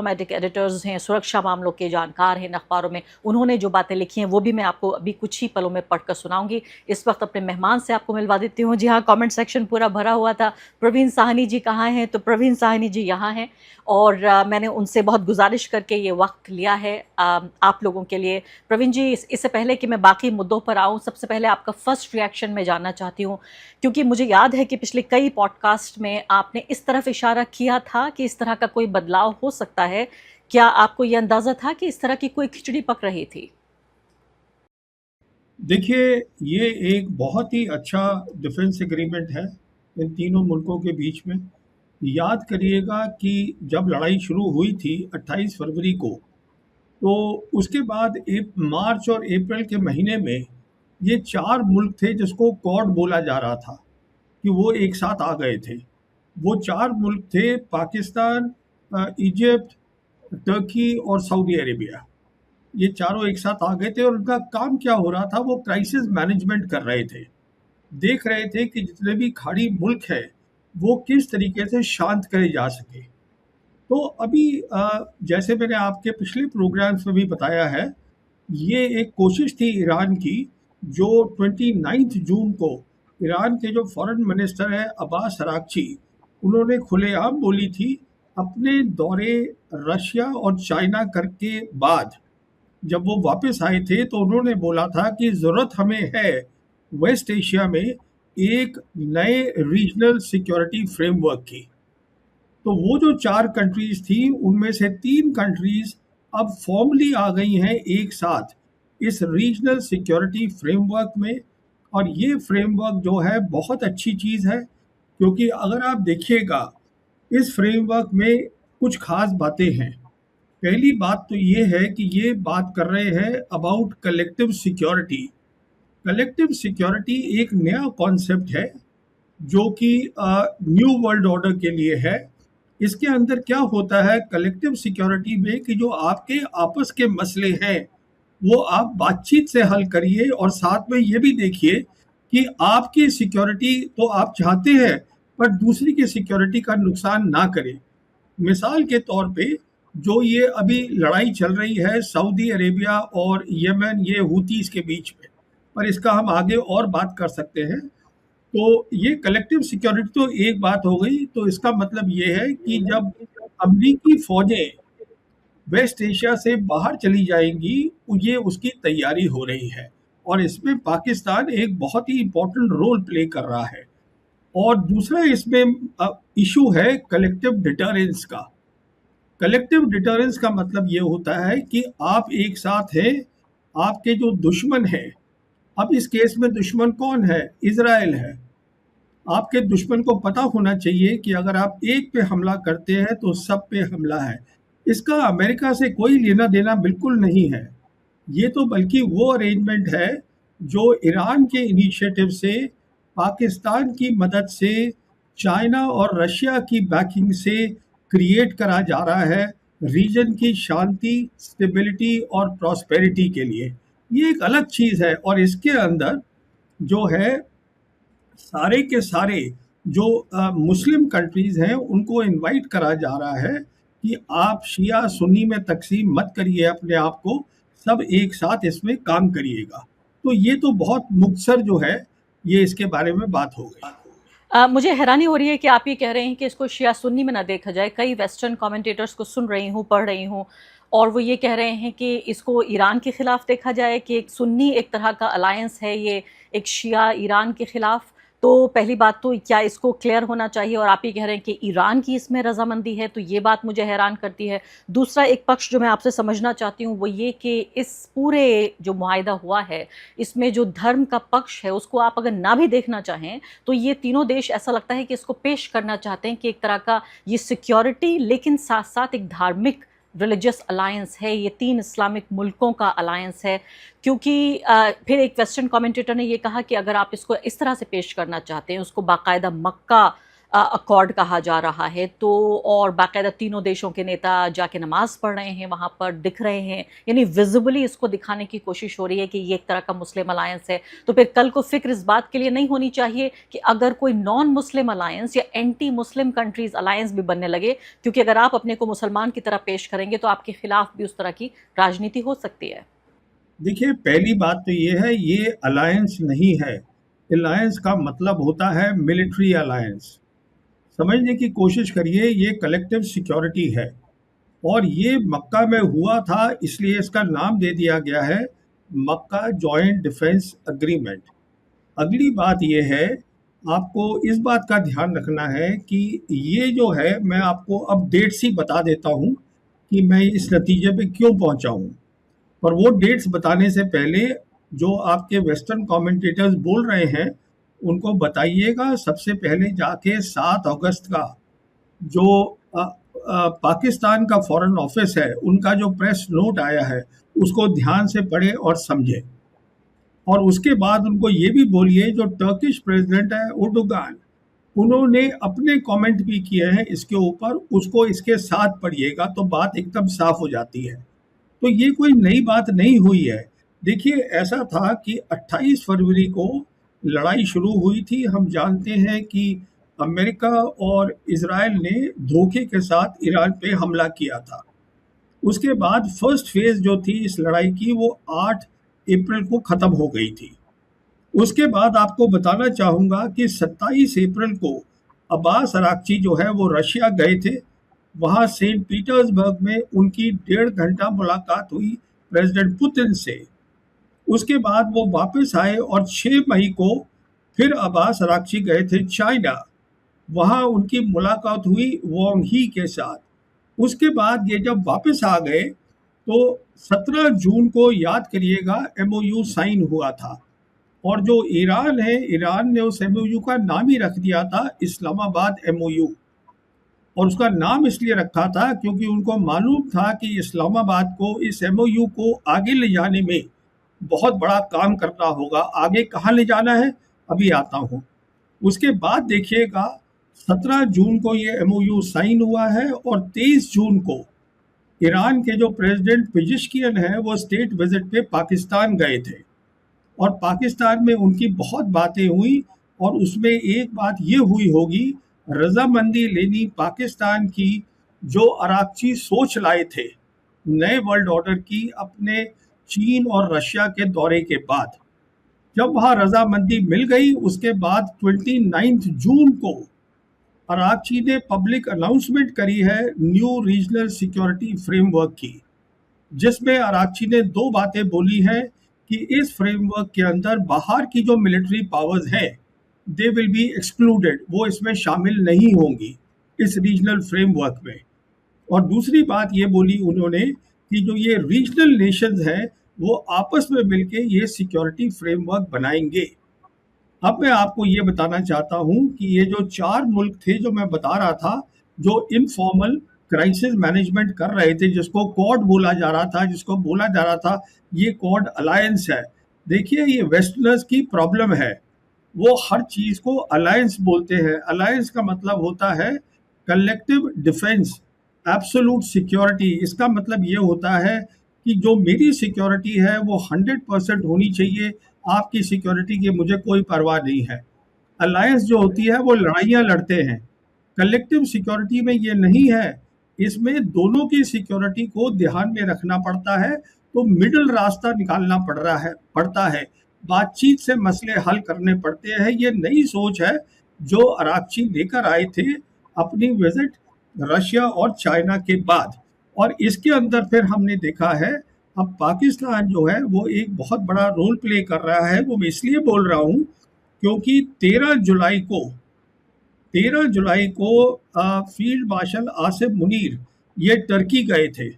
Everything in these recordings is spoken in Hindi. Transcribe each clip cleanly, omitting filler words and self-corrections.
डिप्लोमेटिक एडिटर्स हैं, सुरक्षा मामलों के जानकार हैं अखबारों में, उन्होंने जो बातें लिखी हैं वो भी मैं आपको अभी कुछ ही पलों में पढ़कर सुनाऊंगी। इस वक्त अपने मेहमान से आपको मिलवा देती हूँ। जी हाँ, कमेंट सेक्शन पूरा भरा हुआ था, प्रवीण साहनी जी कहाँ हैं? तो प्रवीण साहनी जी यहाँ हैं और मैंने उनसे बहुत गुजारिश करके ये वक्त लिया है आप लोगों के लिए। प्रवीण जी, इससे पहले कि मैं बाकी मुद्दों पर आऊँ, सबसे पहले आपका फर्स्ट रिएक्शन मैं जानना चाहती हूँ, क्योंकि मुझे याद है कि पिछले कई पॉडकास्ट में आपने इस तरफ इशारा किया था कि इस तरह का कोई बदलाव हो सकता है। क्या आपको ये अंदाजा था कि इस तरह की कोई खिचड़ी पक रही थी? देखिए, ये एक बहुत ही अच्छा डिफेंस एग्रीमेंट है इन तीनों मुल्कों के बीच में। याद करिएगा कि जब लड़ाई शुरू हुई थी 28 फरवरी को, तो उसके बाद मार्च और अप्रैल के महीने में ये 4 मुल्क थे जिसको क्वाड बोला जा रहा था कि वो एक साथ आ गए थे। वो 4 मुल्क थे पाकिस्तान, इजिप्ट, टर्की और सऊदी अरेबिया। ये चारों एक साथ आ गए थे और उनका काम क्या हो रहा था, वो क्राइसिस मैनेजमेंट कर रहे थे। देख रहे थे कि जितने भी खाड़ी मुल्क हैं वो किस तरीके से शांत करे जा सके। तो अभी जैसे मैंने आपके पिछले प्रोग्राम्स में भी बताया है, ये एक कोशिश थी ईरान की, जो 29 जून को ईरान के जो फॉरेन मिनिस्टर है अब्बास अरागची, उन्होंने खुलेआम बोली थी अपने दौरे रशिया और चाइना करके बाद। जब वो वापस आए थे तो उन्होंने बोला था कि ज़रूरत हमें है वेस्ट एशिया में एक नए रीजनल सिक्योरिटी फ्रेमवर्क की। तो वो जो 4 कंट्रीज़ थी उनमें से 3 कंट्रीज़ अब फॉर्मली आ गई हैं एक साथ इस रीजनल सिक्योरिटी फ्रेमवर्क में। और ये फ्रेमवर्क जो है बहुत अच्छी चीज़ है, क्योंकि अगर आप देखिएगा इस फ्रेमवर्क में कुछ ख़ास बातें हैं। पहली बात तो ये है कि ये बात कर रहे हैं about collective security. Collective security एक नया कॉन्सेप्ट है जो कि न्यू वर्ल्ड ऑर्डर के लिए है। इसके अंदर क्या होता है कलेक्टिव सिक्योरिटी में कि जो आपके आपस के मसले हैं वो आप बातचीत से हल करिए, और साथ में ये भी देखिए कि आपकी सिक्योरिटी तो आप चाहते हैं पर दूसरी की सिक्योरिटी का नुकसान ना करे। मिसाल के तौर पे जो ये अभी लड़ाई चल रही है सऊदी अरेबिया और यमन, ये हूतीस के बीच में, पर इसका हम आगे और बात कर सकते हैं। तो ये कलेक्टिव सिक्योरिटी तो एक बात हो गई। तो इसका मतलब ये है कि जब अमरीकी फौजें वेस्ट एशिया से बाहर चली जाएंगी, ये उसकी तैयारी हो रही है, और इसमें पाकिस्तान एक बहुत ही इम्पोर्टेंट रोल प्ले कर रहा है। और दूसरा इसमें इशू है कलेक्टिव डिटरेंस का। कलेक्टिव डिटरेंस का मतलब ये होता है कि आप एक साथ हैं, आपके जो दुश्मन हैं, अब इस केस में दुश्मन कौन है? इजराइल है। आपके दुश्मन को पता होना चाहिए कि अगर आप एक पे हमला करते हैं तो सब पे हमला है। इसका अमेरिका से कोई लेना देना बिल्कुल नहीं है। ये तो बल्कि वो अरेंजमेंट है जो ईरान के इनिशिएटिव से, पाकिस्तान की मदद से, चाइना और रशिया की बैकिंग से क्रिएट करा जा रहा है रीजन की शांति, स्टेबिलिटी और प्रॉस्पेरिटी के लिए। ये एक अलग चीज़ है, और इसके अंदर जो है सारे के सारे जो मुस्लिम कंट्रीज़ हैं उनको इनवाइट करा जा रहा है कि आप शिया सुन्नी में तकसीम मत करिए अपने आप को, सब एक साथ इसमें काम करिएगा। तो ये तो बहुत मुख्तसर जो है ये इसके बारे में बात हो गई। मुझे हैरानी हो रही है कि आप ये कह रहे हैं कि इसको शिया सुन्नी में ना देखा जाए। कई वेस्टर्न कमेंटेटर्स को सुन रही हूँ, पढ़ रही हूँ, और वो ये कह रहे हैं कि इसको ईरान के खिलाफ देखा जाए, कि एक सुन्नी एक तरह का अलायंस है ये, एक शिया ईरान के खिलाफ। तो पहली बात तो क्या इसको क्लियर होना चाहिए, और आप ये कह रहे हैं कि ईरान की इसमें रजामंदी है, तो ये बात मुझे हैरान करती है। दूसरा एक पक्ष जो मैं आपसे समझना चाहती हूँ वो ये कि इस पूरे जो मुआहिदा हुआ है, इसमें जो धर्म का पक्ष है उसको आप अगर ना भी देखना चाहें, तो ये तीनों देश ऐसा लगता है कि इसको पेश करना चाहते हैं कि एक तरह का ये सिक्योरिटी, लेकिन साथ साथ एक धार्मिक रिलीजियस अलायंस है, ये 3 इस्लामिक मुल्कों का अलायंस है। क्योंकि फिर एक वेस्टर्न कमेंटेटर ने ये कहा कि अगर आप इसको इस तरह से पेश करना चाहते हैं, उसको बाकायदा मक्का अकॉर्ड कहा जा रहा है, तो और बाकायदा तीनों देशों के नेता जाके नमाज पढ़ रहे हैं, वहां पर दिख रहे हैं, यानी विजिबली इसको दिखाने की कोशिश हो रही है कि ये एक तरह का मुस्लिम अलायंस है। तो फिर कल को फिक्र इस बात के लिए नहीं होनी चाहिए कि अगर कोई नॉन मुस्लिम अलायंस या एंटी मुस्लिम कंट्रीज अलायंस भी बनने लगे, क्योंकि अगर आप अपने को मुसलमान की तरह पेश करेंगे तो आपके खिलाफ भी उस तरह की राजनीति हो सकती है। देखिए, पहली बात तो ये है, ये अलायंस नहीं है। अलायंस का मतलब होता है मिलिट्री अलायंस। समझने की कोशिश करिए, ये कलेक्टिव सिक्योरिटी है और ये मक्का में हुआ था, इसलिए इसका नाम दे दिया गया है मक्का जॉइंट डिफेंस अग्रीमेंट। अगली बात ये है, आपको इस बात का ध्यान रखना है कि ये जो है, मैं आपको अब डेट्स ही बता देता हूँ कि मैं इस नतीजे पे क्यों पहुंचा हूँ। पर वो डेट्स बताने से पहले जो आपके वेस्टर्न कमेंटेटर्स बोल रहे हैं, उनको बताइएगा सबसे पहले जाके 7 अगस्त का जो पाकिस्तान का फॉरेन ऑफिस है, उनका जो प्रेस नोट आया है, उसको ध्यान से पढ़े और समझे। और उसके बाद उनको ये भी बोलिए, जो टर्किश प्रेसिडेंट है उर्दुगान, उन्होंने अपने कमेंट भी किए हैं इसके ऊपर, उसको इसके साथ पढ़िएगा तो बात एकदम साफ हो जाती है। तो ये कोई नई बात नहीं हुई है। देखिए, ऐसा था कि 28 फरवरी को लड़ाई शुरू हुई थी। हम जानते हैं कि अमेरिका और इजराइल ने धोखे के साथ ईरान पे हमला किया था। उसके बाद फर्स्ट फेज जो थी इस लड़ाई की, वो 8 अप्रैल को ख़त्म हो गई थी। उसके बाद आपको बताना चाहूँगा कि 27 अप्रैल को अब्बास अराक्ची जो है वो रशिया गए थे। वहाँ सेंट पीटर्सबर्ग में उनकी 1.5 घंटा मुलाकात हुई प्रेसिडेंट पुतिन से। उसके बाद वो वापस आए और 6 मई को फिर अब्बास अराक्ची गए थे चाइना। वहाँ उनकी मुलाकात हुई वोंग ही के साथ। उसके बाद ये जब वापस आ गए तो 17 जून को, याद करिएगा, एमओयू साइन हुआ था। और जो ईरान है, ईरान ने उस एमओयू का नाम ही रख दिया था इस्लामाबाद एमओयू। और उसका नाम इसलिए रखा था क्योंकि उनको मालूम था कि इस्लामाबाद को इस एमओयू को आगे ले जाने में बहुत बड़ा काम करना होगा। आगे कहाँ ले जाना है, अभी आता हूँ। उसके बाद देखिएगा, 17 जून को ये एमओयू साइन हुआ है और 23 जून को ईरान के जो प्रेसिडेंट पेजिशकियन है वो स्टेट विजिट पे पाकिस्तान गए थे और पाकिस्तान में उनकी बहुत बातें हुई। और उसमें एक बात ये हुई होगी, रजामंदी लेनी पाकिस्तान की, जो अराक्ची सोच लाए थे नए वर्ल्ड ऑर्डर की अपने चीन और रशिया के दौरे के बाद। जब वहाँ रजामंदी मिल गई, उसके बाद 29 जून को अराक्ची ने पब्लिक अनाउंसमेंट करी है न्यू रीजनल सिक्योरिटी फ्रेमवर्क की, जिसमें अराक्ची ने 2 बातें बोली हैं कि इस फ्रेमवर्क के अंदर बाहर की जो मिलिट्री पावर्स हैं, दे विल बी एक्सक्लूडेड, वो इसमें शामिल नहीं होंगी इस रीजनल फ्रेमवर्क में। और दूसरी बात ये बोली उन्होंने कि जो ये रीजनल नेशंस हैं, वो आपस में मिलके ये सिक्योरिटी फ्रेमवर्क बनाएंगे। अब मैं आपको ये बताना चाहता हूँ कि ये जो 4 मुल्क थे जो मैं बता रहा था, जो इनफॉर्मल क्राइसिस मैनेजमेंट कर रहे थे, जिसको क्वाड बोला जा रहा था, जिसको बोला जा रहा था ये क्वाड अलायंस है। देखिए, ये वेस्टर्नर्स की प्रॉब्लम है, वो हर चीज़ को अलायंस बोलते हैं। अलायंस का मतलब होता है कलेक्टिव डिफेंस, एब्सोल्यूट सिक्योरिटी। इसका मतलब ये होता है कि जो मेरी सिक्योरिटी है वो 100% होनी चाहिए, आपकी सिक्योरिटी की मुझे कोई परवाह नहीं है। अलायंस जो होती है वो लड़ाइयाँ लड़ते हैं, कलेक्टिव सिक्योरिटी में ये नहीं है। इसमें दोनों की सिक्योरिटी को ध्यान में रखना पड़ता है, तो मिडिल रास्ता निकालना पड़ता है, बातचीत से मसले हल करने पड़ते हैं। ये नई सोच है जो अराक्ची लेकर आए थे अपनी विजिट रशिया और चाइना के बाद। और इसके अंदर फिर हमने देखा है, अब पाकिस्तान जो है वो एक बहुत बड़ा रोल प्ले कर रहा है। वो मैं इसलिए बोल रहा हूँ क्योंकि 13 जुलाई को फील्ड मार्शल आसिफ मुनीर ये टर्की गए थे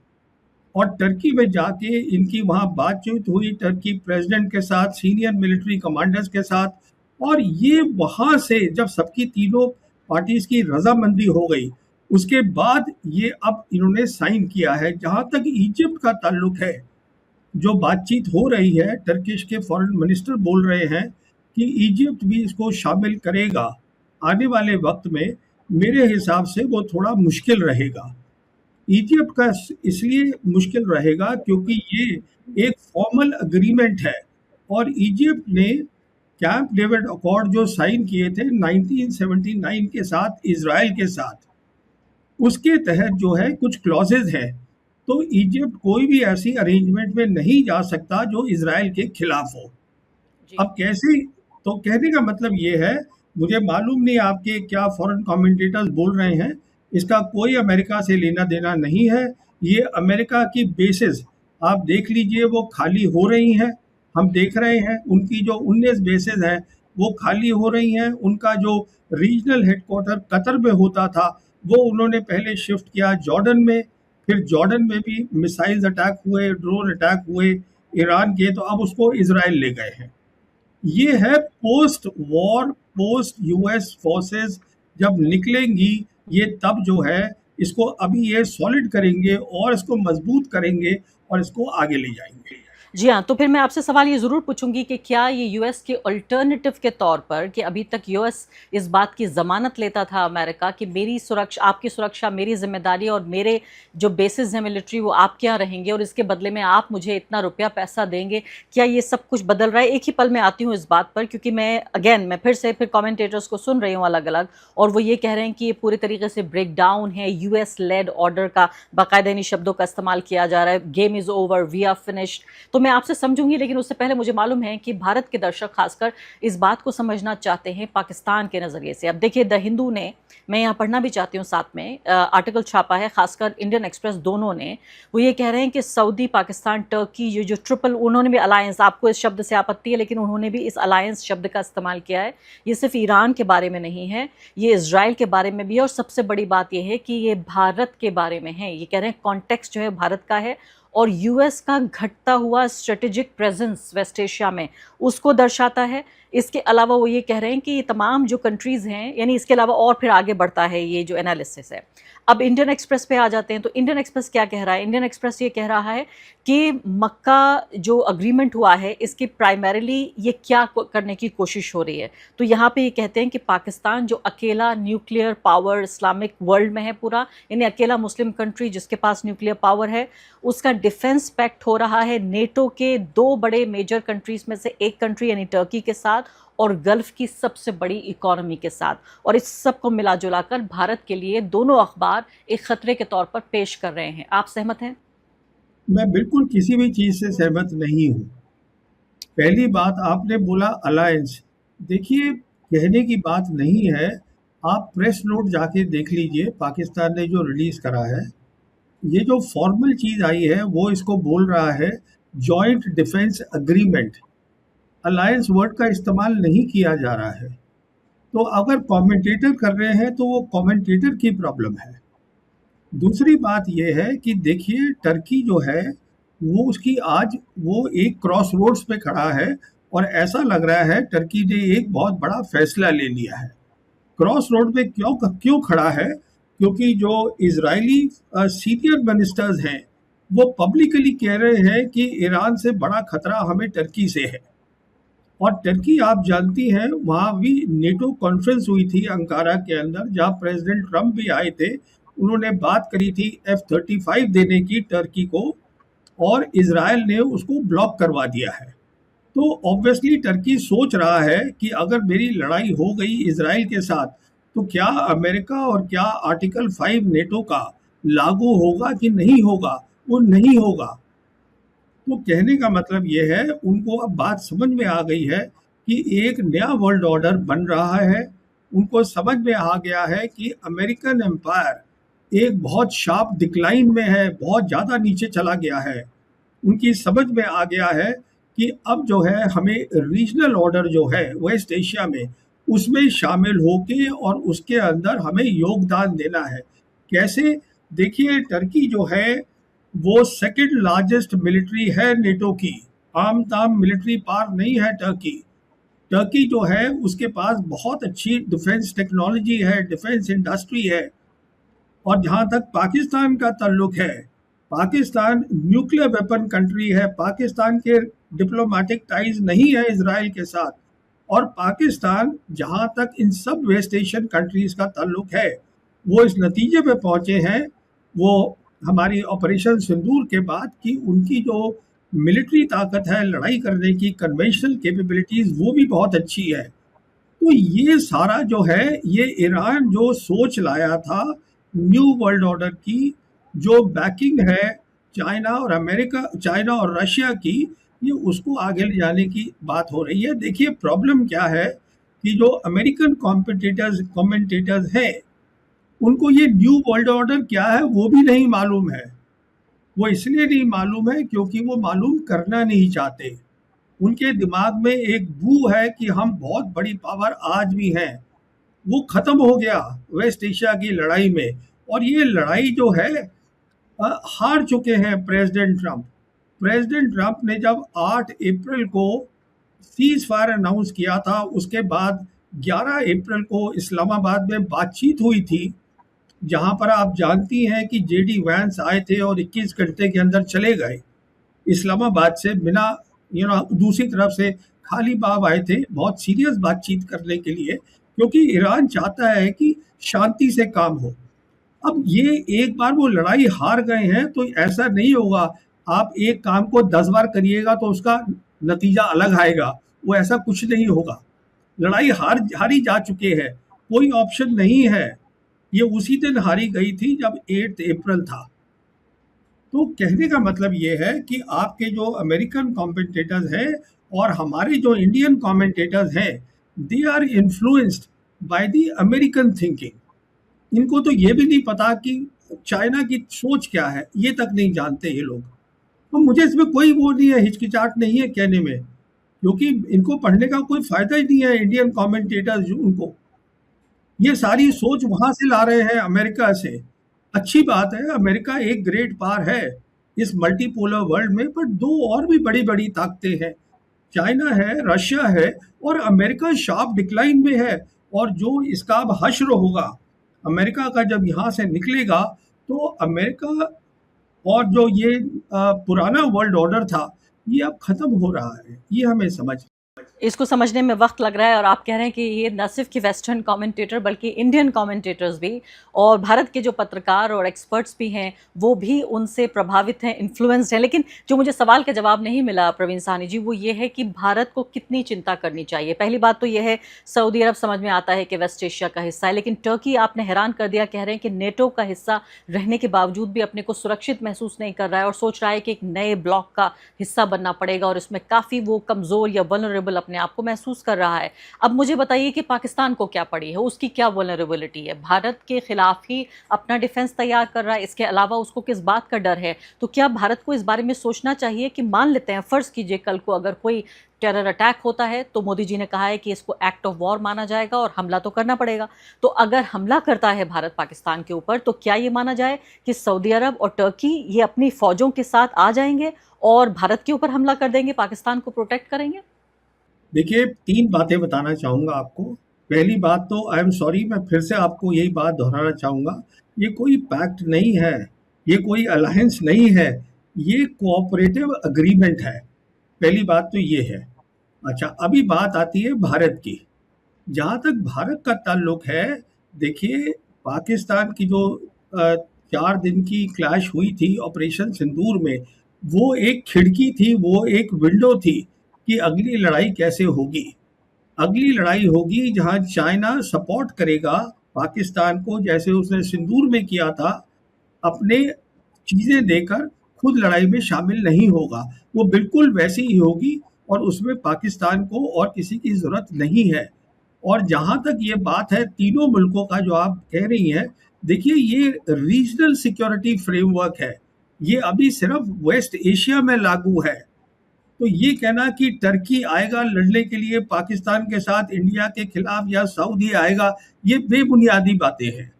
और टर्की में जाके इनकी वहाँ बातचीत हुई टर्की प्रेसिडेंट के साथ, सीनियर मिलिट्री कमांडर्स के साथ। और ये वहाँ से जब सबकी तीनों पार्टीज की रजामंदी हो गई, उसके बाद ये अब इन्होंने साइन किया है। जहाँ तक इजिप्ट का ताल्लुक है, जो बातचीत हो रही है, टर्किश के फॉरेन मिनिस्टर बोल रहे हैं कि इजिप्ट भी इसको शामिल करेगा। आने वाले वक्त में मेरे हिसाब से वो थोड़ा मुश्किल रहेगा। इजिप्ट का इसलिए मुश्किल रहेगा क्योंकि ये एक फॉर्मल एग्रीमेंट है, और इजिप्ट ने कैंप डेविड अकॉर्ड जो साइन किए थे 1979 के साथ इजराइल के साथ, उसके तहत जो है कुछ क्लॉजेज हैं। तो इजिप्ट कोई भी ऐसी अरेंजमेंट में नहीं जा सकता जो इजराइल के खिलाफ हो। जी। अब कैसे, तो कहने का मतलब ये है, मुझे मालूम नहीं आपके क्या फॉरेन कमेंटेटर्स बोल रहे हैं, इसका कोई अमेरिका से लेना देना नहीं है। ये अमेरिका की बेसिस आप देख लीजिए वो खाली हो रही हैं, हम देख रहे हैं उनकी जो 19 बेसिस हैं वो खाली हो रही हैं। उनका जो रीजनल हेडक्वार्टर कतर में होता था वो उन्होंने पहले शिफ्ट किया जॉर्डन में, फिर जॉर्डन में भी मिसाइल्स अटैक हुए, ड्रोन अटैक हुए ईरान के, तो अब उसको इसराइल ले गए हैं। ये है post war, post US forces जब निकलेंगी ये तब जो है इसको अभी ये सॉलिड करेंगे और इसको मजबूत करेंगे और इसको आगे ले जाएंगे। जी हाँ, तो फिर मैं आपसे सवाल ये ज़रूर पूछूंगी कि क्या ये यूएस के अल्टरनेटिव के तौर पर, कि अभी तक यूएस इस बात की ज़मानत लेता था अमेरिका कि मेरी सुरक्षा, आपकी सुरक्षा मेरी जिम्मेदारी, और मेरे जो बेसिस हैं मिलिट्री वो आपके यहाँ रहेंगे और इसके बदले में आप मुझे इतना रुपया पैसा देंगे, क्या ये सब कुछ बदल रहा है? एक ही पल में आती हूँ इस बात पर, क्योंकि मैं फिर कॉमेंटेटर्स को सुन रही हूँ अलग अलग, और वो ये कह रहे हैं कि ये पूरी तरीके से ब्रेक डाउन है, यूएस लेड ऑर्डर का बाकायदा इन शब्दों का इस्तेमाल किया जा रहा है, game is over, we are finished. तो मैं आपसे समझूंगी, लेकिन उससे पहले मुझे मालूम है कि भारत के दर्शक खासकर इस बात को समझना चाहते हैं पाकिस्तान के नज़रिए से। अब देखिए, द हिंदू ने, मैं यहाँ पढ़ना भी चाहती हूँ साथ में, आर्टिकल छापा है, खासकर इंडियन एक्सप्रेस दोनों ने, वो ये कह रहे हैं कि सऊदी, पाकिस्तान, टर्की, ये जो ट्रिपल, उन्होंने भी अलायंस, आपको इस शब्द से आपत्ति है लेकिन उन्होंने भी इस अलायंस शब्द का इस्तेमाल किया है। ये सिर्फ ईरान के बारे में नहीं है, ये इजराइल के बारे में भी है, और सबसे बड़ी बात यह है कि ये भारत के बारे में है। ये कह रहे हैं कॉन्टेक्स्ट जो है भारत का है, और यूएस का घटता हुआ स्ट्रेटेजिक प्रेजेंस वेस्ट एशिया में उसको दर्शाता है। इसके अलावा वो ये कह रहे हैं कि ये तमाम जो कंट्रीज़ हैं, यानी इसके अलावा और फिर आगे बढ़ता है ये जो एनालिसिस है। अब इंडियन एक्सप्रेस पे आ जाते हैं, तो इंडियन एक्सप्रेस क्या कह रहा है? इंडियन एक्सप्रेस ये कह रहा है कि मक्का जो अग्रीमेंट हुआ है इसकी प्राइमरीली ये क्या करने की कोशिश हो रही है। तो यहाँ पे ये कहते हैं कि पाकिस्तान जो अकेला न्यूक्लियर पावर इस्लामिक वर्ल्ड में है पूरा, यानी अकेला मुस्लिम कंट्री जिसके पास न्यूक्लियर पावर है, उसका डिफेंस पैक्ट हो रहा है नेटो के दो बड़े मेजर कंट्रीज में से एक कंट्री यानी टर्की के साथ, और गल्फ की सबसे बड़ी इकोनॉमी के साथ। और इस सब को मिला जुला कर भारत के लिए दोनों अखबार एक खतरे के तौर पर पेश कर रहे हैं। आप सहमत हैं? मैं बिल्कुल किसी भी चीज़ से सहमत नहीं हूँ। पहली बात आपने बोला अलायंस, देखिए कहने की बात नहीं है, आप प्रेस नोट जाके देख लीजिए पाकिस्तान ने जो रिलीज़ करा है, ये जो फॉर्मल चीज़ आई है वो इसको बोल रहा है joint defence agreement. Alliance word का इस्तेमाल नहीं किया जा रहा है। तो अगर कमेंटेटर कर रहे हैं तो वो कमेंटेटर की प्रॉब्लम है। दूसरी बात यह है कि देखिए टर्की जो है वो उसकी आज वो एक क्रॉस रोड्स पे खड़ा है, और ऐसा लग रहा है टर्की ने एक बहुत बड़ा फैसला ले लिया है। क्रॉस रोड पे क्यों क्यों खड़ा है? क्योंकि जो इजरायली सीनियर मिनिस्टर्स हैं वो पब्लिकली कह रहे हैं कि ईरान से बड़ा खतरा हमें टर्की से है। और टर्की आप जानती हैं वहाँ भी नेटो कॉन्फ्रेंस हुई थी अंकारा के अंदर, जहाँ प्रेसिडेंट ट्रम्प भी आए थे। उन्होंने बात करी थी F-35 देने की टर्की को, और इजराइल ने उसको ब्लॉक करवा दिया है। तो ऑब्वियसली टर्की सोच रहा है कि अगर मेरी लड़ाई हो गई इजराइल के साथ तो क्या अमेरिका और क्या आर्टिकल 5 नेटो का लागू होगा कि नहीं होगा? वो नहीं होगा। तो कहने का मतलब ये है उनको अब बात समझ में आ गई है कि एक नया वर्ल्ड ऑर्डर बन रहा है। उनको समझ में आ गया है कि अमेरिकन एम्पायर एक बहुत शार्प डिक्लाइन में है, बहुत ज़्यादा नीचे चला गया है। उनकी समझ में आ गया है कि अब जो है हमें रीजनल ऑर्डर जो है वेस्ट एशिया में उसमें शामिल होके और उसके अंदर हमें योगदान देना है। कैसे? देखिए टर्की जो है वो सेकंड लार्जेस्ट मिलिट्री है नेटो की, आम ताम मिलिट्री पावर नहीं है टर्की। टर्की जो है उसके पास बहुत अच्छी डिफेंस टेक्नोलॉजी है, डिफेंस इंडस्ट्री है। और जहाँ तक पाकिस्तान का ताल्लुक है, पाकिस्तान न्यूक्लियर वेपन कंट्री है, पाकिस्तान के डिप्लोमेटिक टाइज नहीं है इजराइल के साथ। और पाकिस्तान जहाँ तक इन सब वेस्ट एशियन कंट्रीज़ का ताल्लुक है, वो इस नतीजे पे पहुँचे हैं, वो हमारी ऑपरेशन सिंदूर के बाद, कि उनकी जो मिलिट्री ताकत है, लड़ाई करने की कन्वेंशनल कैपेबिलिटीज़, वो भी बहुत अच्छी है। तो ये सारा जो है, ये ईरान जो सोच लाया था न्यू वर्ल्ड ऑर्डर की, जो बैकिंग है चाइना और रशिया की, ये उसको आगे ले जाने की बात हो रही है। देखिए प्रॉब्लम क्या है कि जो अमेरिकन कमेंटेटर्स हैं, उनको ये न्यू वर्ल्ड ऑर्डर क्या है वो भी नहीं मालूम है। वो इसलिए नहीं मालूम है क्योंकि वो मालूम करना नहीं चाहते। उनके दिमाग में एक बू है कि हम बहुत बड़ी पावर आज भी हैं। वो खत्म हो गया वेस्ट एशिया की लड़ाई में, और ये लड़ाई जो है हार चुके हैं प्रेसिडेंट ट्रंप। प्रेसिडेंट ट्रंप ने जब 8 अप्रैल को सीज फायर अनाउंस किया था, उसके बाद 11 अप्रैल को इस्लामाबाद में बातचीत हुई थी, जहां पर आप जानती हैं कि जेडी वैंस आए थे और 21 घंटे के अंदर चले गए इस्लामाबाद से, बिना दूसरी तरफ से खाली बाब आए थे बहुत सीरियस बातचीत करने के लिए, क्योंकि ईरान चाहता है कि शांति से काम हो। अब ये एक बार वो लड़ाई हार गए हैं तो ऐसा नहीं होगा, आप एक काम को 10 बार करिएगा तो उसका नतीजा अलग आएगा, वो ऐसा कुछ नहीं होगा। लड़ाई हारी जा चुके हैं, कोई ऑप्शन नहीं है। ये उसी दिन हारी गई थी जब 8 अप्रैल था। तो कहने का मतलब ये है कि आपके जो अमेरिकन कमेंटेटर्स हैं और हमारे जो इंडियन कमेंटेटर्स हैं, they are influenced by the American thinking. इनको तो ये भी नहीं पता कि चाइना की सोच क्या है, ये तक नहीं जानते ये लोग। तो मुझे इसमें कोई वो नहीं है, हिचकिचाहट नहीं है कहने में, क्योंकि इनको पढ़ने का कोई फायदा ही नहीं है। इंडियन कमेंटेटर्स उनको ये सारी सोच वहां से ला रहे हैं, अमेरिका से। अच्छी बात है, अमेरिका एक ग्रेट पावर है इस मल्टीपोलर वर्ल्ड में, पर दो और भी बड़ी बड़ी ताकतें हैं, चाइना है, रशिया है, और अमेरिका शार्प डिक्लाइन में है। और जो इसका अब हश्र होगा, अमेरिका का जब यहाँ से निकलेगा, तो अमेरिका और जो ये पुराना वर्ल्ड ऑर्डर था, ये अब खत्म हो रहा है। ये हमें समझ इसको समझने में वक्त लग रहा है, और आप कह रहे हैं कि ये न सिर्फ कि वेस्टर्न कमेंटेटर बल्कि इंडियन कमेंटेटर्स भी और भारत के जो पत्रकार और एक्सपर्ट्स भी हैं वो भी उनसे प्रभावित हैं, इन्फ्लुएंस्ड हैं। लेकिन जो मुझे सवाल का जवाब नहीं मिला प्रवीण साहनी जी, वो ये है कि भारत को कितनी चिंता करनी चाहिए। पहली बात तो ये है, सऊदी अरब समझ में आता है कि वेस्ट एशिया का हिस्सा है, लेकिन टर्की आपने हैरान कर दिया, कह रहे हैं कि नेटो का हिस्सा रहने के बावजूद भी अपने को सुरक्षित महसूस नहीं कर रहा है और सोच रहा है कि एक नए ब्लॉक का हिस्सा बनना पड़ेगा, और इसमें काफ़ी वो कमज़ोर या वल्नरेबल अपने आप को महसूस कर रहा है। अब मुझे बताइए कि पाकिस्तान को क्या पड़ी है, उसकी क्या वल्नरेबिलिटी है? भारत के खिलाफ ही अपना डिफेंस तैयार कर रहा है, इसके अलावा उसको किस बात का डर है? तो क्या भारत को इस बारे में सोचना चाहिए कि मान लेते हैं, फर्ज कीजिए कल को अगर कोई टेरर अटैक होता है, तो मोदी जी ने कहा है कि इसको एक्ट ऑफ वॉर माना जाएगा और हमला तो करना पड़ेगा। तो अगर हमला करता है भारत पाकिस्तान के ऊपर, तो क्या ये माना जाए कि सऊदी अरब और टर्की ये अपनी फौजों के साथ आ जाएंगे और भारत के ऊपर हमला कर देंगे, पाकिस्तान को प्रोटेक्ट करेंगे? देखिए, 3 बातें बताना चाहूँगा आपको। पहली बात तो आई एम सॉरी, मैं फिर से आपको यही बात दोहराना चाहूँगा, ये कोई पैक्ट नहीं है, ये कोई अलायंस नहीं है, ये कोऑपरेटिव एग्रीमेंट है। पहली बात तो ये है। अच्छा, अभी बात आती है भारत की। जहाँ तक भारत का ताल्लुक है, देखिए पाकिस्तान की जो 4 दिन की क्लैश हुई थी ऑपरेशन सिंदूर में, वो एक खिड़की थी, वो एक विंडो थी कि अगली लड़ाई कैसे होगी। अगली लड़ाई होगी जहाँ चाइना सपोर्ट करेगा पाकिस्तान को, जैसे उसने सिंदूर में किया था, अपने चीज़ें देकर खुद लड़ाई में शामिल नहीं होगा। वो बिल्कुल वैसी ही होगी और उसमें पाकिस्तान को और किसी की ज़रूरत नहीं है। और जहाँ तक ये बात है तीनों मुल्कों का जो आप कह रही हैं, देखिए ये रीजनल सिक्योरिटी फ्रेमवर्क है, ये अभी सिर्फ वेस्ट एशिया में लागू है। तो ये कहना कि टर्की आएगा लड़ने के लिए पाकिस्तान के साथ इंडिया के खिलाफ, या सऊदी आएगा, ये बेबुनियादी बातें हैं,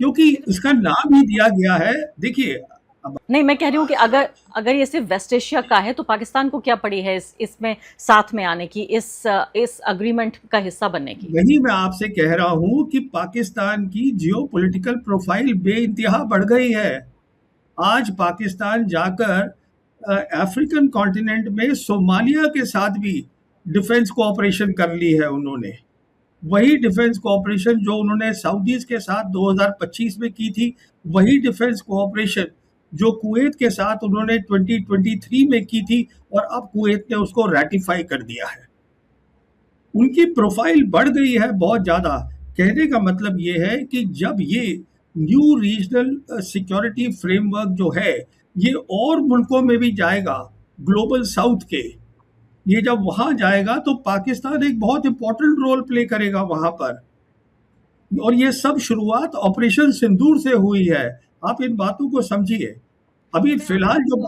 क्योंकि इसका नाम ही दिया गया है। देखिए नहीं, मैं कह रही हूँ कि अगर अगर ये सिर्फ वेस्ट एशिया का है, तो पाकिस्तान को क्या पड़ी है इसमें साथ में आने की, इस अग्रीमेंट का हिस्सा बनने की? वही मैं आपसे कह रहा हूँ कि पाकिस्तान की जियोपॉलिटिकल प्रोफाइल बेइंतहा बढ़ गई है। आज पाकिस्तान जाकर अफ्रीकन कॉन्टिनेंट में सोमालिया के साथ भी डिफेंस कोऑपरेशन कर ली है उन्होंने। वही डिफेंस कोऑपरेशन जो उन्होंने सऊदीज के साथ 2025 में की थी, वही डिफेंस कोऑपरेशन जो कुवैत के साथ उन्होंने 2023 में की थी, और अब कुवैत ने उसको रैटिफाई कर दिया है। उनकी प्रोफाइल बढ़ गई है बहुत ज़्यादा। कहने का मतलब ये है कि जब ये न्यू रीजनल सिक्योरिटी फ्रेमवर्क जो है ये और मुल्कों में भी जाएगा, ग्लोबल साउथ के, ये जब वहां जाएगा तो पाकिस्तान एक बहुत इंपॉर्टेंट रोल प्ले करेगा वहां पर। और ये सब शुरुआत ऑपरेशन सिंदूर से हुई है। आप इन बातों को समझिए। अभी फिलहाल जो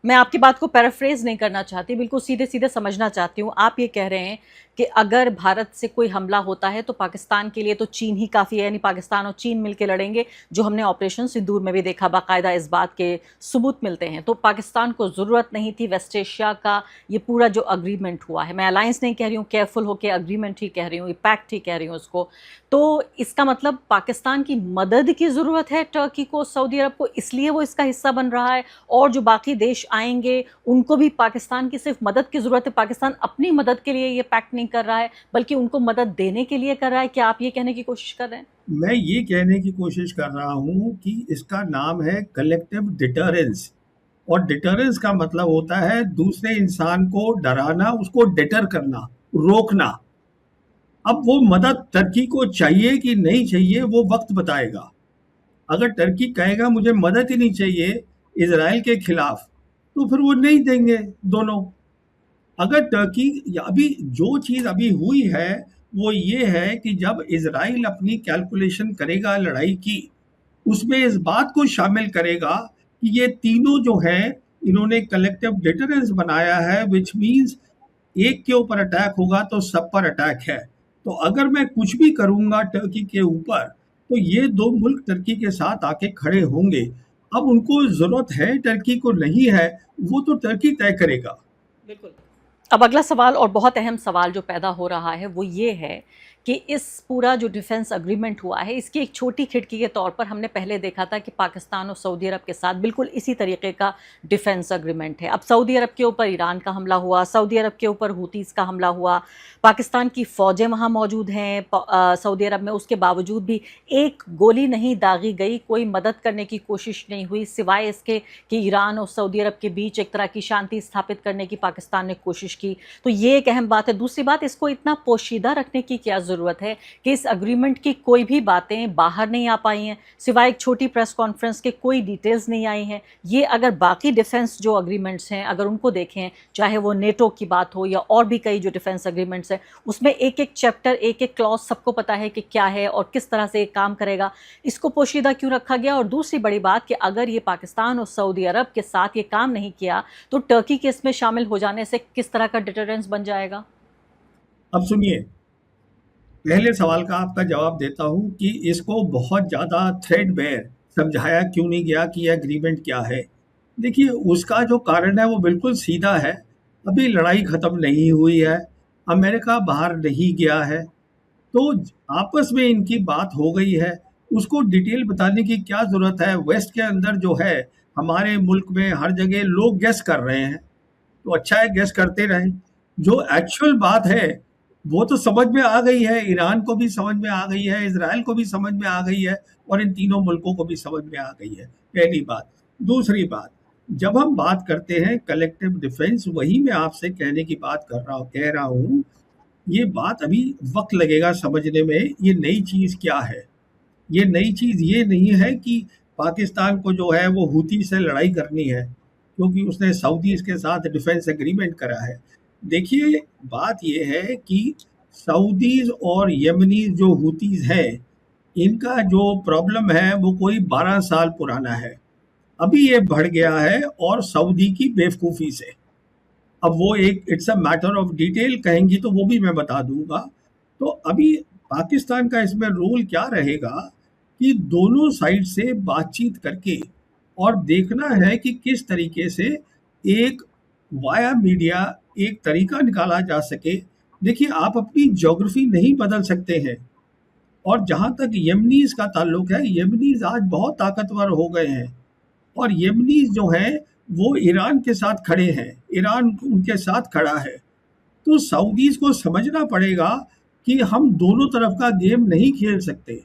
मैं आपकी बात को पैराफ्रेज नहीं करना चाहती, बिल्कुल सीधे सीधे समझना चाहती हूँ। आप ये कह रहे हैं कि अगर भारत से कोई हमला होता है तो पाकिस्तान के लिए तो चीन ही काफ़ी है, यानी पाकिस्तान और चीन मिलकर लड़ेंगे, जो हमने ऑपरेशन सिंदूर में भी देखा, बाकायदा इस बात के सबूत मिलते हैं। तो पाकिस्तान को ज़रूरत नहीं थी वेस्ट एशिया का ये पूरा जो अग्रीमेंट हुआ है, मैं अलायंस नहीं कह रही हूँ, केयरफुल होकर अग्रीमेंट ही कह रही हूँ, पैक्ट ही कह रही हूँ उसको। तो इसका मतलब पाकिस्तान की मदद की ज़रूरत है टर्की को, सऊदी अरब को, इसलिए वो इसका हिस्सा बन रहा है, और जो बाकी देश आएंगे उनको भी पाकिस्तान की सिर्फ मदद की ज़रूरत है। पाकिस्तान अपनी मदद के लिए ये पैक्ट नहीं कर रहा है, बल्कि उनको मदद देने के लिए कर रहा है। क्या आप ये कहने की कोशिश कर रहे हैं? मैं ये कहने की कोशिश कर रहा हूँ कि इसका नाम है कलेक्टिव डिटरेंस। और डिटरेंस का मतलब होता है दूसरे इंसान को डराना, उसको डिटर करना, रोकना। अब वो मदद टर्की को चाहिए कि नहीं चाहिए वो वक्त बताएगा। अगर टर्की कहेगा मुझे मदद ही नहीं चाहिए इजराइल के खिलाफ, तो फिर वो नहीं देंगे दोनों। अगर टर्की अभी जो चीज़ अभी हुई है वो ये है कि जब इजराइल अपनी कैलकुलेशन करेगा लड़ाई की, उसमें इस बात को शामिल करेगा कि ये तीनों जो हैं इन्होंने कलेक्टिव डिटरेंस बनाया है, विच मीन्स एक के ऊपर अटैक होगा तो सब पर अटैक है। तो अगर मैं कुछ भी करूंगा टर्की के ऊपर, तो ये दो मुल्क टर्की के साथ आके खड़े होंगे। अब उनको जरूरत है, टर्की को नहीं है, वो तो टर्की तय करेगा। बिल्कुल। अब अगला सवाल और बहुत अहम सवाल जो पैदा हो रहा है वो ये है कि इस पूरा जो डिफेंस अग्रीमेंट हुआ है इसकी एक छोटी खिड़की के तौर पर हमने पहले देखा था कि पाकिस्तान और सऊदी अरब के साथ बिल्कुल इसी तरीके का डिफेंस अग्रीमेंट है। अब सऊदी अरब के ऊपर ईरान का हमला हुआ, सऊदी अरब के ऊपर हूतीस का हमला हुआ, पाकिस्तान की फ़ौजें वहाँ मौजूद हैं सऊदी अरब में, उसके बावजूद भी एक गोली नहीं दागी गई, कोई मदद करने की कोशिश नहीं हुई, सिवाय इसके कि ईरान और सऊदी अरब के बीच एक तरह की शांति स्थापित करने की पाकिस्तान ने कोशिश की। तो ये एक अहम बात है। दूसरी बात, इसको इतना पोशीदा रखने की क्या ज़रूरत है कि इस अग्रीमेंट की कोई भी बातें बाहर नहीं आ पाई हैं, सिवाय एक छोटी प्रेस कॉन्फ्रेंस के कोई डिटेल्स नहीं आई हैं। ये अगर बाकी डिफेंस जो अग्रीमेंट्स हैं अगर उनको देखें, चाहे वो नेटो की बात हो या और भी कई जो डिफेंस अग्रीमेंट्स हैं, उसमें एक एक चैप्टर, एक एक क्लॉज सबको पता है कि क्या है और किस तरह से काम करेगा। इसको पोशीदा क्यों रखा गया? और दूसरी बड़ी बात कि अगर ये पाकिस्तान और सऊदी अरब के साथ ये काम नहीं किया तो टर्की के इसमें शामिल हो जाने से किस तरह का डिटरेंस बन जाएगा? अब सुनिए, पहले सवाल का आपका जवाब देता हूं कि इसको बहुत ज़्यादा थ्रेडबेयर समझाया क्यों नहीं गया कि यह एग्रीमेंट क्या है। देखिए, उसका जो कारण है वो बिल्कुल सीधा है। अभी लड़ाई ख़त्म नहीं हुई है, अमेरिका बाहर नहीं गया है, तो आपस में इनकी बात हो गई है। उसको डिटेल बताने की क्या ज़रूरत है? वेस्ट के अंदर जो है, हमारे मुल्क में हर जगह लोग गेस कर रहे हैं, तो अच्छा है गेस करते रहें। जो एक्चुअल बात है वो तो समझ में आ गई है, ईरान को भी समझ में आ गई है, इजराइल को भी समझ में आ गई है, और इन तीनों मुल्कों को भी समझ में आ गई है, पहली बात। दूसरी बात, जब हम बात करते हैं कलेक्टिव डिफेंस, वही मैं आपसे कहने की बात कह रहा हूँ, ये बात अभी वक्त लगेगा समझने में, ये नई चीज़ क्या है। ये नई चीज़ ये नहीं है कि पाकिस्तान को जो है वो हूती से लड़ाई करनी है क्योंकि उसने सऊदीज़ के साथ डिफेंस एग्रीमेंट करा है। देखिए, बात ये है कि सऊदीज़ और यमनीज़ जो हूतीज़ हैं, इनका जो प्रॉब्लम है वो कोई 12 साल पुराना है। अभी ये बढ़ गया है और सऊदी की बेवकूफ़ी से। अब वो एक it's a matter of detail कहेंगी तो वो भी मैं बता दूंगा। तो अभी पाकिस्तान का इसमें रोल क्या रहेगा कि दोनों साइड से बातचीत करके और देखना है कि किस तरीके से एक वाया मीडिया एक तरीका निकाला जा सके। देखिए, आप अपनी ज्योग्राफी नहीं बदल सकते हैं। और जहाँ तक यमनीज का ताल्लुक है, यमनीज आज बहुत ताकतवर हो गए हैं, और यमनीज जो हैं वो ईरान के साथ खड़े हैं, ईरान उनके साथ खड़ा है। तो सऊदीज को समझना पड़ेगा कि हम दोनों तरफ का गेम नहीं खेल सकते।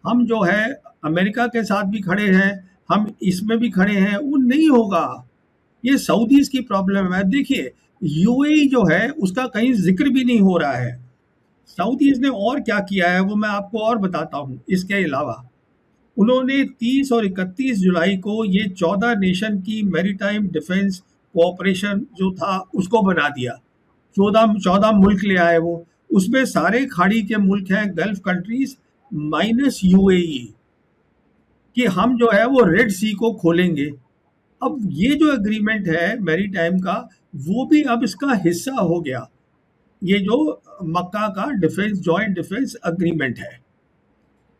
हम जो है अमेरिका के साथ भी खड़े हैं, हम इसमें भी खड़े हैं, वो नहीं होगा। ये सऊदीज की प्रॉब्लम है। देखिए यूएई जो है उसका कहीं जिक्र भी नहीं हो रहा है। सऊदीज ने और क्या किया है वो मैं आपको और बताता हूँ। इसके अलावा उन्होंने 30 और 31 जुलाई को ये 14 नेशन की मैरीटाइम डिफेंस कोऑपरेशन जो था उसको बना दिया। 14 मुल्क ले आए वो। उसमें सारे खाड़ी के मुल्क हैं, गल्फ कंट्रीज माइनस यूएई, कि हम जो है वो रेड सी को खोलेंगे। अब ये जो एग्रीमेंट है मैरीटाइम का, वो भी अब इसका हिस्सा हो गया। ये जो मक्का का डिफेंस जॉइंट डिफेंस एग्रीमेंट है।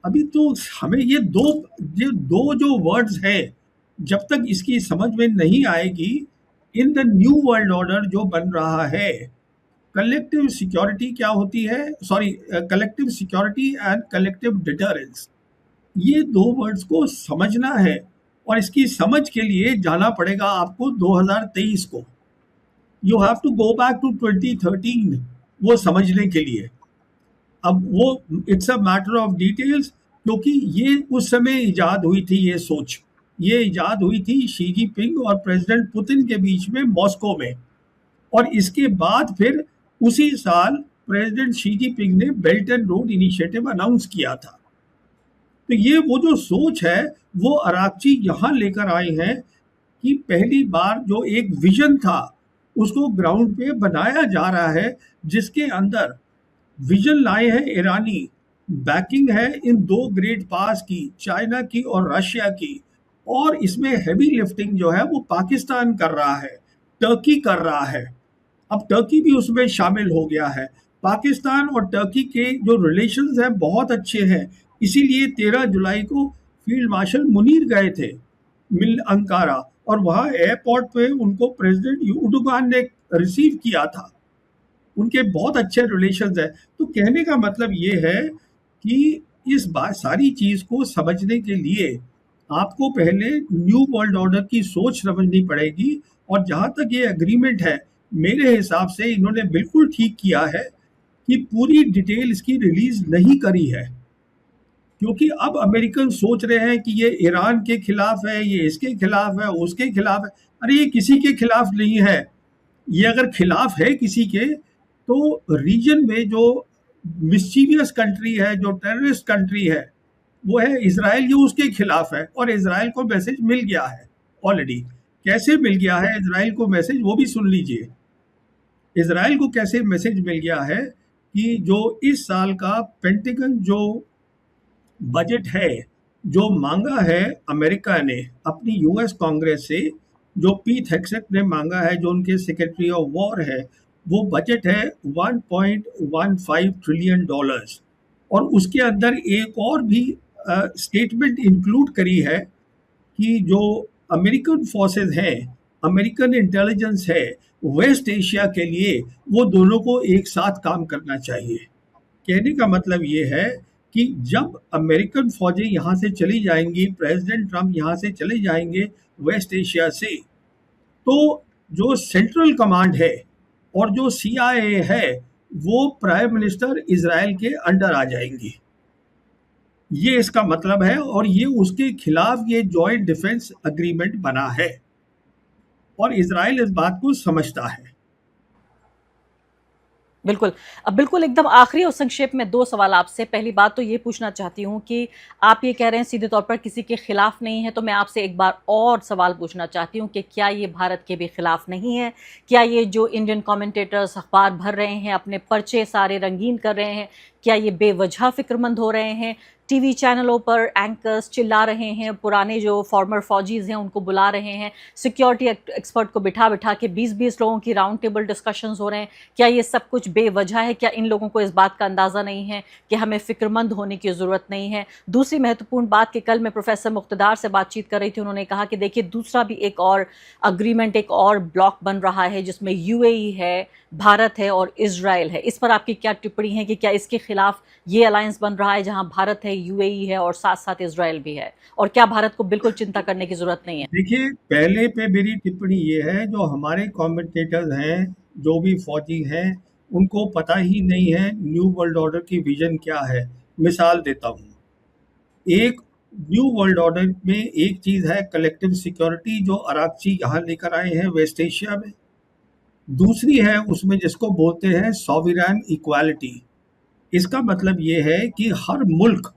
अभी तो हमें ये दो जो वर्ड्स हैं, जब तक इसकी समझ में नहीं आएगी, in the new world order जो बन रहा है, कलेक्टिव सिक्योरिटी क्या होती है, sorry, collective security and collective deterrence, ये दो वर्ड्स को समझना है। और इसकी समझ के लिए जाना पड़ेगा आपको 2023 को। You have to go back to 2013 वो समझने के लिए। अब वो it's a matter of details, क्योंकि ये उस समय इजाद हुई थी, ये इजाद हुई थी शी जिनपिंग और प्रेसिडेंट पुतिन के बीच में मॉस्को में। और इसके बाद फिर उसी साल प्रेसिडेंट शी जिनपिंग ने belt and road initiative announce किया था। तो ये वो जो सोच है वो अरागची यहाँ लेकर आए हैं कि पहली बार जो एक विजन था उसको ग्राउंड पे बनाया जा रहा है, जिसके अंदर विजन लाए हैं ईरानी, बैकिंग है इन दो ग्रेट पास की, चाइना की और रशिया की, और इसमें हैवी लिफ्टिंग जो है वो पाकिस्तान कर रहा है, टर्की कर रहा है। अब टर्की भी उसमें शामिल हो गया है। पाकिस्तान और टर्की के जो रिलेशंस हैं बहुत अच्छे हैं, इसीलिए 13 जुलाई को फील्ड मार्शल मुनीर गए थे मिल अंकारा, और वहाँ एयरपोर्ट पे उनको प्रेसिडेंट एर्दोगान ने रिसीव किया था। उनके बहुत अच्छे रिलेशंस है। तो कहने का मतलब ये है कि इस बात सारी चीज़ को समझने के लिए आपको पहले न्यू वर्ल्ड ऑर्डर की सोच समझनी पड़ेगी। और जहाँ तक ये एग्रीमेंट है, मेरे हिसाब से इन्होंने बिल्कुल ठीक किया है कि पूरी डिटेल इसकी रिलीज नहीं करी है, क्योंकि अब अमेरिकन सोच रहे हैं कि ये ईरान के खिलाफ है, ये इसके खिलाफ है, उसके खिलाफ है। अरे ये किसी के खिलाफ नहीं है। ये अगर खिलाफ है किसी के, तो रीजन में जो मिस्चीवियस कंट्री है, जो टेररिस्ट कंट्री है, वो है इजराइल, ये उसके खिलाफ है। और इजराइल को मैसेज मिल गया है ऑलरेडी। कैसे मिल गया है इजराइल को मैसेज, वो भी सुन लीजिए। इजराइल को कैसे मैसेज मिल गया है कि जो इस साल का पेंटागन जो बजट है, जो मांगा है अमेरिका ने अपनी यूएस कांग्रेस से, जो पीट हेग्सेट ने मांगा है, जो उनके सेक्रेटरी ऑफ वॉर है, वो बजट है $1.15 ट्रिलियन। और उसके अंदर एक और भी स्टेटमेंट इंक्लूड करी है कि जो अमेरिकन फोर्सेस हैं, अमेरिकन इंटेलिजेंस है वेस्ट एशिया के लिए, वो दोनों को एक साथ काम करना चाहिए। कहने का मतलब ये है कि जब अमेरिकन फौजें यहाँ से चली जाएंगी, प्रेसिडेंट ट्रम्प यहाँ से चले जाएंगे वेस्ट एशिया से, तो जो सेंट्रल कमांड है और जो CIA है, वो प्राइम मिनिस्टर इजराइल के अंडर आ जाएंगी। ये इसका मतलब है, और ये उसके खिलाफ ये जॉइंट डिफेंस एग्रीमेंट बना है, और इजराइल इस बात को समझता है। बिल्कुल। अब बिल्कुल एकदम आखिरी और संक्षेप में 2 सवाल आपसे। पहली बात तो ये पूछना चाहती हूँ कि आप ये कह रहे हैं सीधे तौर पर किसी के खिलाफ नहीं है, तो मैं आपसे एक बार और सवाल पूछना चाहती हूँ कि क्या ये भारत के भी खिलाफ नहीं है? क्या ये जो इंडियन कमेंटेटर्स अखबार भर रहे हैं, अपने पर्चे सारे रंगीन कर रहे हैं, क्या ये बेवजह फिक्रमंद हो रहे हैं? टीवी चैनलों पर एंकर्स चिल्ला रहे हैं, पुराने जो फॉर्मर फौजीज हैं उनको बुला रहे हैं, सिक्योरिटी एक्सपर्ट को बिठा बिठा के 20-20 लोगों की राउंड टेबल डिस्कशंस हो रहे हैं, क्या ये सब कुछ बेवजह है? क्या इन लोगों को इस बात का अंदाज़ा नहीं है कि हमें फ़िक्रमंद होने की ज़रूरत नहीं है? दूसरी महत्वपूर्ण बात कि कल मैं प्रोफेसर मुक्तदार से बातचीत कर रही थी, उन्होंने कहा कि देखिए दूसरा भी एक और अग्रीमेंट, एक और ब्लॉक बन रहा है जिसमें UAE है, भारत है और इजराइल है। इस पर आपकी क्या टिप्पणी है कि क्या इसके खिलाफ ये अलायंस बन रहा है जहां भारत है, UAE है और साथ साथ इजराइल भी है, और क्या भारत को बिल्कुल चिंता करने की जरूरत नहीं है? देखिए, पहले पे मेरी टिप्पणी ये है, जो हमारे कमेंटेटर्स हैं, जो भी फौजी हैं, उनको पता ही नहीं है न्यू वर्ल्ड ऑर्डर की विजन क्या है। मिसाल देता हूँ, एक न्यू वर्ल्ड ऑर्डर में एक चीज़ है कलेक्टिव सिक्योरिटी, जो अराकची यहाँ लेकर आए हैं वेस्ट एशिया में। दूसरी है उसमें जिसको बोलते हैं सॉवरेन इक्वालिटी। इसका मतलब ये है कि हर मुल्क,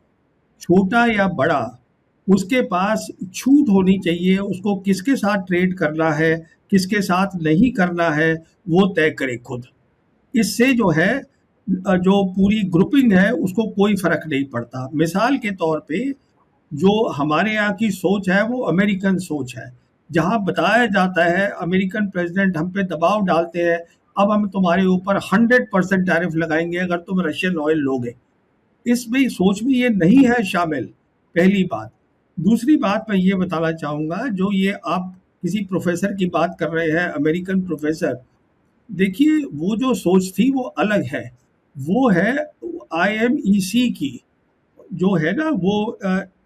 छोटा या बड़ा, उसके पास छूट होनी चाहिए, उसको किसके साथ ट्रेड करना है, किसके साथ नहीं करना है, वो तय करे खुद। इससे जो है जो पूरी ग्रुपिंग है उसको कोई फर्क नहीं पड़ता। मिसाल के तौर पे जो हमारे यहाँ की सोच है वो अमेरिकन सोच है, जहाँ बताया जाता है अमेरिकन प्रेसिडेंट हम पे दबाव डालते हैं, अब हम तुम्हारे ऊपर 100% टैरिफ लगाएंगे अगर तुम रशियन ऑयल लोगे। इसमें सोच में ये नहीं है शामिल, पहली बात। दूसरी बात मैं ये बताना चाहूँगा, जो ये आप किसी प्रोफेसर की बात कर रहे हैं, अमेरिकन प्रोफेसर, देखिए वो जो सोच थी वो अलग है। वो है IMEC की, जो है ना वो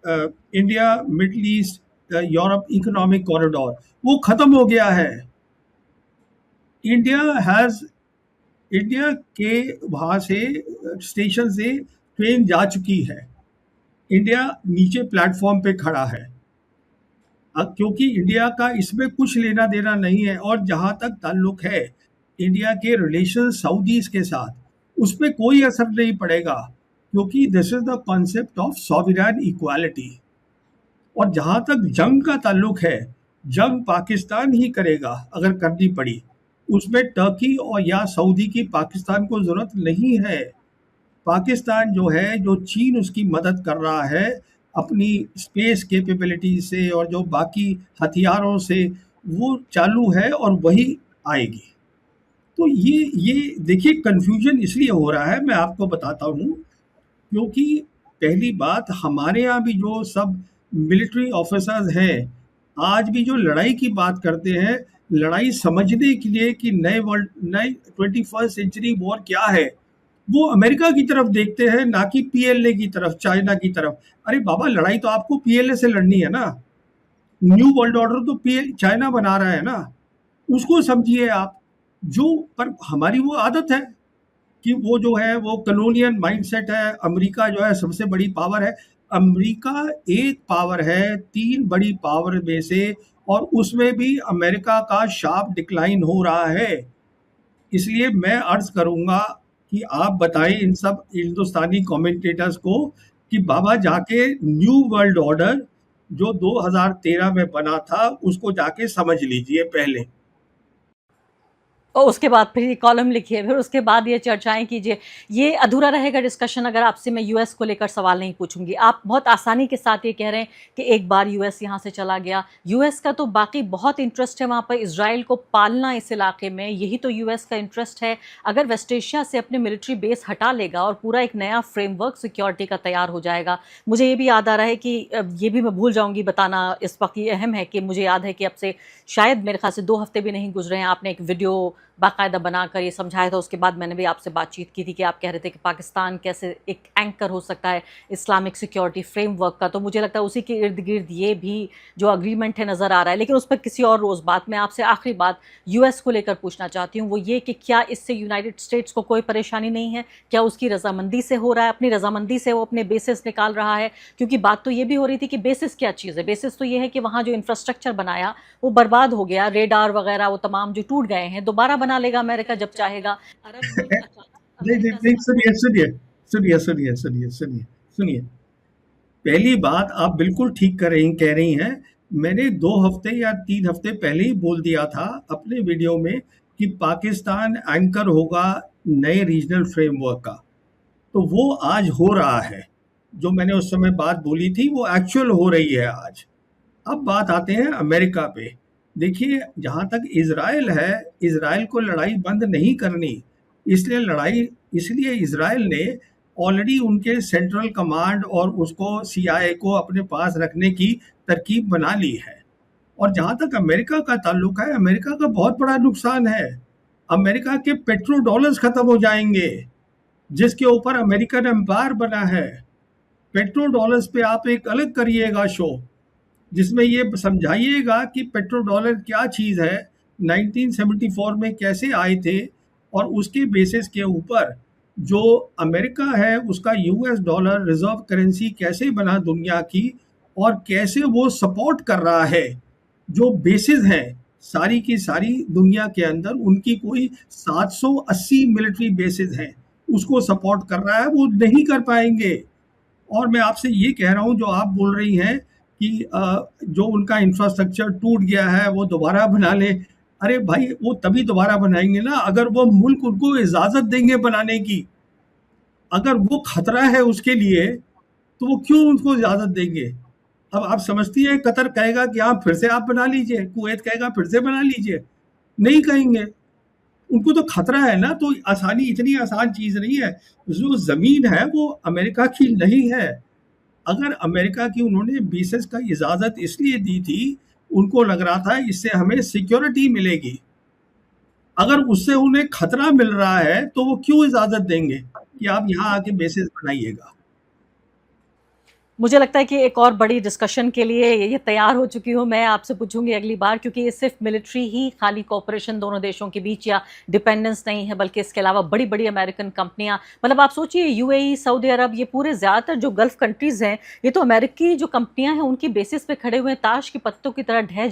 India middle east Europe economic corridor, वो खत्म हो गया है। इंडिया हैज इंडिया के वहाँ से स्टेशन से ट्रेन जा चुकी है, इंडिया नीचे प्लेटफॉर्म पे खड़ा है। अब क्योंकि इंडिया का इसमें कुछ लेना देना नहीं है, और जहाँ तक ताल्लुक है इंडिया के रिलेशन सऊदीज के साथ, उस पर कोई असर नहीं पड़ेगा, क्योंकि this is the concept of sovereign equality. और जहाँ तक जंग का ताल्लुक है, जंग पाकिस्तान ही करेगा अगर करनी पड़ी, उसमें टर्की और या सऊदी की पाकिस्तान को ज़रूरत नहीं है। पाकिस्तान जो है, जो चीन उसकी मदद कर रहा है अपनी स्पेस कैपेबिलिटी से और जो बाकी हथियारों से, वो चालू है और वही आएगी। तो ये देखिए कंफ्यूजन इसलिए हो रहा है, मैं आपको बताता हूँ, क्योंकि पहली बात हमारे यहाँ भी जो सब मिलिट्री ऑफिसर्स हैं, आज भी जो लड़ाई की बात करते हैं, लड़ाई समझने के लिए कि नए 21st सेंचुरी वॉर क्या है, वो अमेरिका की तरफ देखते हैं, ना कि PLA की तरफ, चाइना की तरफ। अरे बाबा, लड़ाई तो आपको PLA से लड़नी है ना, न्यू वर्ल्ड ऑर्डर तो चाइना बना रहा है ना, उसको समझिए आप। जो पर हमारी वो आदत है कि वो जो है वो कलोनियल माइंडसेट है। अमेरिका जो है सबसे बड़ी पावर है, अमेरिका एक पावर है 3 बड़ी पावर में से, और उसमें भी अमेरिका का शार्प डिक्लाइन हो रहा है। इसलिए मैं अर्ज करूंगा कि आप बताएं इन सब हिंदुस्तानी कमेंटेटर्स को कि बाबा जाके न्यू वर्ल्ड ऑर्डर जो 2013 में बना था उसको जाके समझ लीजिए पहले। और उसके बाद फिर ये कॉलम लिखिए, फिर उसके बाद ये चर्चाएं कीजिए। ये अधूरा रहेगा डिस्कशन अगर आपसे मैं यूएस को लेकर सवाल नहीं पूछूंगी। आप बहुत आसानी के साथ ये कह रहे हैं कि एक बार यूएस यहाँ से चला गया। यूएस का तो बाकी बहुत इंटरेस्ट है वहाँ पर इजराइल को पालना इस इलाके में, यही तो यूएस का इंटरेस्ट है। अगर वेस्ट एशिया से अपने मिलिट्री बेस हटा लेगा और पूरा एक नया फ्रेमवर्क सिक्योरिटी का तैयार हो जाएगा। मुझे ये भी याद आ रहा है कि ये भी मैं भूल जाऊँगी बताना इस वक्त, ये अहम है कि मुझे याद है कि अब से शायद मेरे ख्याल से 2 हफ्ते भी नहीं गुजरे हैं, आपने एक वीडियो बाकायदा बनाकर ये समझाया था। उसके बाद मैंने भी आपसे बातचीत की थी कि आप कह रहे थे कि पाकिस्तान कैसे एक एंकर हो सकता है इस्लामिक सिक्योरिटी फ्रेमवर्क का। तो मुझे लगता है उसी के इर्द गिर्द ये भी जो अग्रीमेंट है नज़र आ रहा है, लेकिन उस पर किसी और रोज़ बात। मैं आपसे आखिरी बात यूएस को लेकर पूछना चाहती हूँ, वो ये कि क्या इससे यूनाइटेड स्टेट्स को कोई परेशानी नहीं है? क्या उसकी रजामंदी से हो रहा है, अपनी रजामंदी से वो अपने बेसिस निकाल रहा है? क्योंकि बात तो ये भी हो रही थी कि बेसिस क्या चीज़ है। बेसिस तो ये है कि वहाँ जो इंफ्रास्ट्रक्चर बनाया वो बर्बाद हो गया, रेडार वगैरह वो तमाम जो टूट गए हैं, दोबारा बना लेगा अमेरिका जब चाहेगा। अरब मुल्क अचानक नहीं नहीं अमेरिका से नहीं, सुनिए सुनिए सुनिए सुनिए सुनिए सुनिए सुनिए। पहली बात, आप बिल्कुल ठीक कह रही हैं। मैंने 2 हफ्ते या 3 हफ्ते पहले ही बोल दिया था अपने वीडियो में कि पाकिस्तान एंकर होगा नए रीजनल फ्रेमवर्क का। तो वो आज हो रहा है, जो मैंने उस समय बात बोली थी वो एक्चुअल हो रही है आज। अब बात आते हैं अमेरिका पे। देखिए, जहाँ तक इजराइल है, इजराइल को लड़ाई बंद नहीं करनी, इसलिए इजराइल ने ऑलरेडी उनके सेंट्रल कमांड और उसको CIA को अपने पास रखने की तरकीब बना ली है। और जहाँ तक अमेरिका का ताल्लुक है, अमेरिका का बहुत बड़ा नुकसान है। अमेरिका के पेट्रो डॉलर्स खत्म हो जाएंगे, जिसके ऊपर अमेरिकन एम्पायर बना है। पेट्रो डॉलर्स पे आप एक अलग करिएगा शो, जिसमें ये समझाइएगा कि पेट्रो डॉलर क्या चीज़ है, 1974 में कैसे आए थे, और उसके बेसिस के ऊपर जो अमेरिका है उसका यूएस डॉलर रिजर्व करेंसी कैसे बना दुनिया की, और कैसे वो सपोर्ट कर रहा है जो बेसिस हैं सारी की सारी दुनिया के अंदर, उनकी कोई 780 मिलिट्री बेसिस हैं, उसको सपोर्ट कर रहा है, वो नहीं कर पाएंगे। और मैं आपसे ये कह रहा हूँ जो आप बोल रही हैं कि जो उनका इंफ्रास्ट्रक्चर टूट गया है वो दोबारा बना ले। अरे भाई वो तभी दोबारा बनाएंगे ना अगर वो मुल्क उनको इजाज़त देंगे बनाने की। अगर वो खतरा है उसके लिए तो वो क्यों उनको इजाज़त देंगे? अब आप समझती हैं कतर कहेगा कि हाँ फिर से आप बना लीजिए, कुवैत कहेगा फिर से बना लीजिए, नहीं कहेंगे। उनको तो खतरा है ना, तो आसानी इतनी आसान चीज़ नहीं है। जो ज़मीन है वो अमेरिका की नहीं है। अगर अमेरिका की उन्होंने बेसिस का इजाज़त इसलिए दी थी, उनको लग रहा था इससे हमें सिक्योरिटी मिलेगी। अगर उससे उन्हें खतरा मिल रहा है तो वो क्यों इजाज़त देंगे कि आप यहाँ आके बेसिस बनाइएगा। मुझे लगता है कि एक और बड़ी डिस्कशन के लिए ये तैयार हो चुकी हूँ। मैं आपसे पूछूंगी अगली बार, क्योंकि ये सिर्फ मिलिट्री ही खाली कोऑपरेशन दोनों देशों के बीच या डिपेंडेंस नहीं है, बल्कि इसके अलावा बड़ी बड़ी अमेरिकन कंपनियां, मतलब आप सोचिए यूएई, सऊदी अरब, ये पूरे ज़्यादातर जो गल्फ कंट्रीज हैं, ये तो अमेरिकी जो कंपनियां हैं उनकी बेसिस पे खड़े हुए ताश के पत्तों की तरह ढह